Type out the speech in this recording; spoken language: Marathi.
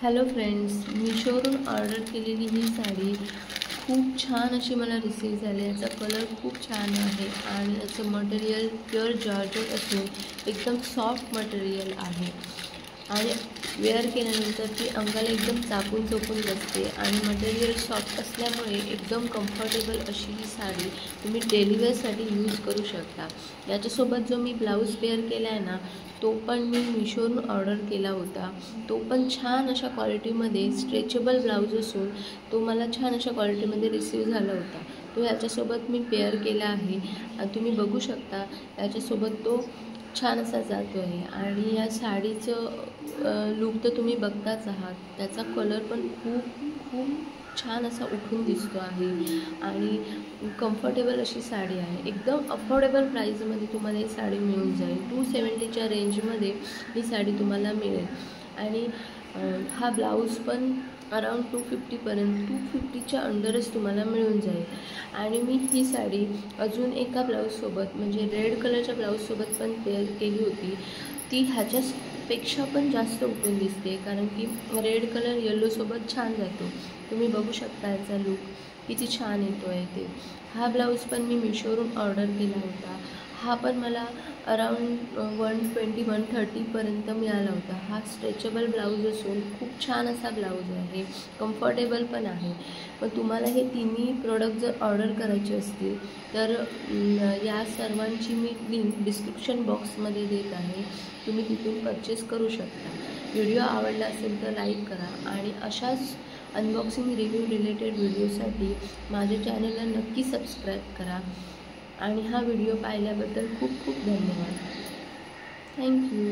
हॅलो फ्रेंड्स, मीशोवरून ऑर्डर केलेली ही साडी खूप छान अशी मला रिसीव झाली। याचा कलर खूप छान आहे आणि याचं मटेरियल प्युअर जॉर्जेट असून एकदम सॉफ्ट मटेरियल आहे आणि वेअर केल्यानंतर ती अंगाला एकदम चापून चोपून बसते आणि मटेरियल सॉफ्ट असल्यामुळे एकदम कम्फर्टेबल अशी ही साडी तुम्ही डेली वेअरसाठी यूज करू शकता। याच्यासोबत जो मी ब्लाऊज पेअर केला आहे ना, तो पण मी मीशोवरून ऑर्डर केला होता। तो पण छान अशा क्वालिटीमध्ये स्ट्रेचेबल ब्लाऊज असून तो मला छान अशा क्वालिटीमध्ये रिसीव झाला होता। तो याच्यासोबत मी पेअर केला आहे आणि तुम्ही बघू शकता याच्यासोबत तो छान असा जातो आहे आणि या साडीचं लुक तर तुम्ही बघताच आहात। त्याचा कलर पण खूप छान असा उठून दिसतो आहे आणि कम्फर्टेबल अशी साडी आहे। एकदम अफोर्डेबल प्राईजमध्ये तुम्हाला ही साडी मिळून जाईल। 270च्या रेंजमध्ये ही साडी तुम्हाला मिळेल आणि हा ब्लाऊज पण अराउंड 250पर्यंत 250च्या अंडरच तुम्हाला मिळून जाईल। आणि मी ही साडी अजून एका ब्लाऊजसोबत म्हणजे रेड कलरच्या ब्लाऊजसोबत पण पेअर केली होती। ती ह्याच्यापेक्षा पण जास्त उठून दिसते कारण की रेड कलर येल्लोसोबत छान जातो। तुम्ही बघू शकता याचा लुक किती छान येतो आहे ते। हा ब्लाऊज पण मी मीशोवरून ऑर्डर केला होता। हा पण मला अराउंड 120-130पर्यंत मिळाला होता। हा स्ट्रेचेबल ब्लाऊज असून खूप छान असा ब्लाऊज आहे, कम्फर्टेबल पण आहे। पण तुम्हाला हे तिन्ही प्रोडक्ट जर ऑर्डर करायचे असतील तर या सर्वांची मी लिंक डिस्क्रिप्शन बॉक्समध्ये देत आहे, तुम्ही तिथून परचेस करू शकता। व्हिडिओ आवडला असेल तर लाईक करा आणि अशाच अनबॉक्सिंग रिव्ह्यू रिलेटेड व्हिडिओसाठी माझ्या चॅनलला नक्की सबस्क्राईब करा आणि हा व्हिडिओ पाहिल्याबद्दल खूप धन्यवाद। थँक्यू।